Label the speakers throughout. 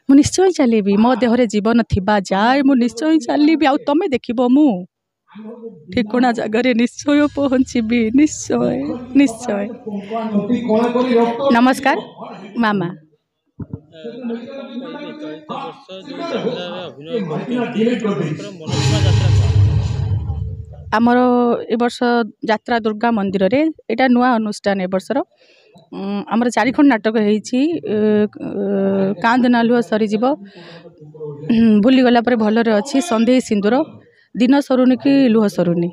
Speaker 1: मु निश्चय चलेबी मो देहरे जीवन थिबा जाए मु निश्चय चलेबी आउ तमे देखिबो मु ठिकोना जगह निश्चय पहुँचबी निश्चय निश्चय। नमस्कार मामा। आमर ए वर्ष यात्रा दुर्गा मंदिर रे एटा नुआ अनुष्ठान ए वर्षर आमर 4 खंड नाटक होईची कांद नालुआ सरीजीव भूली गला पर भलरे अछि संदेह सिंदूर दिन सरुनी कि लुह सरुनी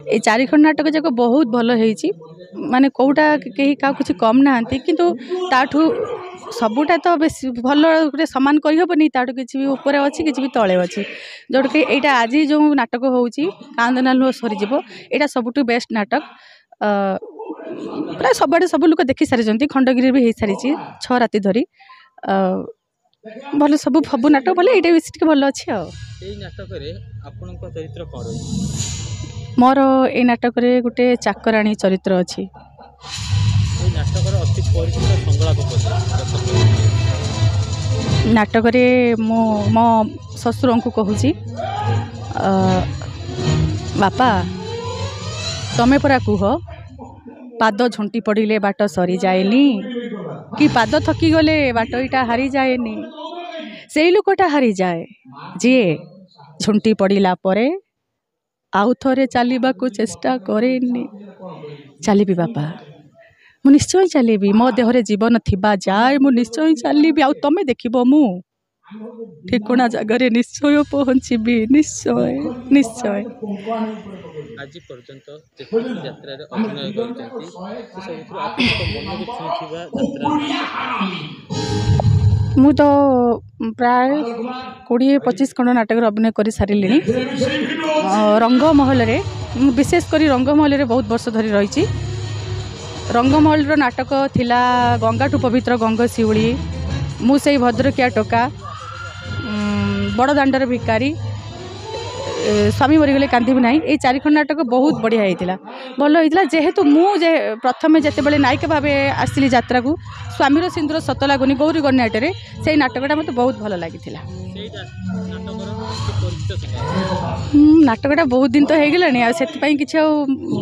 Speaker 1: ए 4 खंड नाटक जाक बहुत भल होईची माने कोटा केही का कुछ कम नाहंती किंतु ताठू सबुटा तो बेस भल सामान कहि हबनी ताठू किछि भी ऊपर अछि किछि भी तळे अछि जोड के एटा आज जो नाटक होउची कांदना लुह सरीजीव एटा सबुटू बेस्ट नाटक प्राय सबडे सब लोक देखि सारी जंती खंडगिरी भी हे सारी 6 राती धरी भले सब फबु नाटक भले एटा बेसी के भल अछि आ
Speaker 2: एई नाटक रे आपन को चरित्र कोन
Speaker 1: मोर ए नाटक रे गुटे चाकराणी चरित्र अछि।
Speaker 2: एई नाटक रे अति परिचित संगलाप
Speaker 1: नाटक रे मो ससुर को कहूची बापा तमे परा कुह पाद झुंटी पड़िले बाट सरी जाएनी कि पाद थकी गले बाट इटा हारी जाएनी से लोकटा हारी जाए जी झुंटी पड़िला परे आउ थरे चलवा को चेष्टा करेनी चलिबी बापा मु निश्चय चलेबी मो देहरे जीवन थिबा जाए मु निश्चय चलेबी आउ तमे देखिबो मु ठिकोना जगह निश्चय पहुँचबी निश्चय निश्चय।
Speaker 2: आज पर्यंत यात्रा रे अभिनय करथि से सब आपन मन को छुथिबा यात्रा
Speaker 1: मु तो प्राय 20-25 खंड नाटक अभिनय कर सारे रंगमहल रे विशेष कर रंगमहल रे बहुत वर्ष धरी रही रंगमहल रो नाटक थिला गंगाठू पवित्र गंग शिउली मु से भद्रकिया टोका बड़ दांडर भिकारी स्वामी मरीगले कांदी ना ये 4 खंड नाटक बहुत बढ़िया होता भल होता जेहेतु मुझे प्रथम जिते बड़े नायिका भाव आसली यात्रा को स्वामीर सिंदूर सत लगुनि गौरी गण्याटे से नाटकटा मत बहुत भल लगी नाटकटा बहुत दिन तो हो गला से कि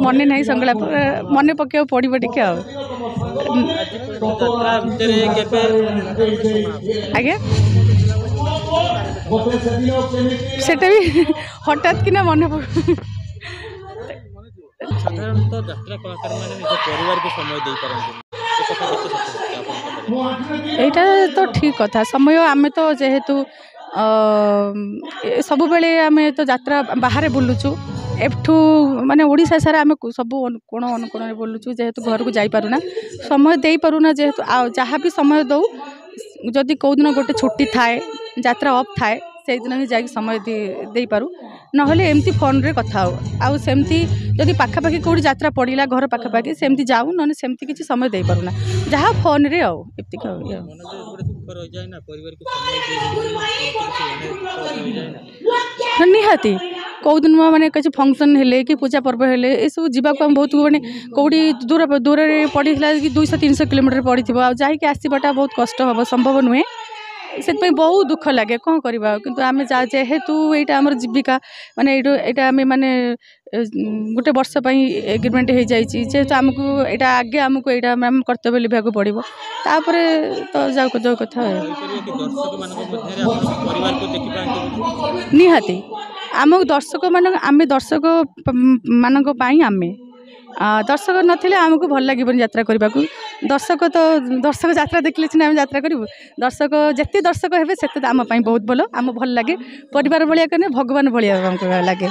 Speaker 1: मन ना संगला मन पक पड़ो टे आज्ञा सेटा भी हठात कि मन
Speaker 2: साधारणतः यात्रा कलाकार माने निज परिवार को समय दे पारंती
Speaker 1: एटा तो ठीक कथा समय आमे तो जेहेतु सब बेले आमे तो यात्रा बाहर बुलुचु एठू माने ओडिशा सारा आमे सब कोण अनुकोण बुलुचु जेहेतु घर को जाई पारुना समय दे पारुना जेहेतु जहाँ भी समय दौ जदि कौ दिन गोटे छुट्टी थाए यात्रा अफ थाए से दिन ही जा समय दे पारु नहले एमती फोन रे कथा हो आउ सेमती जदि पाखापाखि कौटी यात्रा पड़िला घर पाखापाखि सेमती जाऊ न सेमती किसी समय दे पारुना जहाँ फोन रे आउ निहाती कौ दिन माने किसी फंक्शन हेले कि पूजा पर्व हेले ये सब जीवाक बहुत माने कौटी दूर दूर पड़ा कि 200-300 किलोमीटर पड़ी जाकि आसवाटा बहुत कष्ट हम संभव नुहे से बहुत दुख लगे कौन करवा किंतु आम जेहेतु यहाँ आम जीविका माने यहाँ आम माने गोटे वर्ष एग्रीमेंट हो जाइए जेहेतु आमको यहाँ आगे आमको यहाँ आम कर्तव्य लिखा पड़ो तापर तो जाऊ कथा निहाती आम दर्शक मान आम दर्शक मानक आमे दर्शक नथिले आमको भल लगे यात्रा करने को दर्शक तो दर्शक यात्रा देखले सीना आम यात्रा करूँ दर्शक जिते दर्शक हे से आम बहुत भल आम भल लगे परिवार भाया कने भगवान भाया लगे।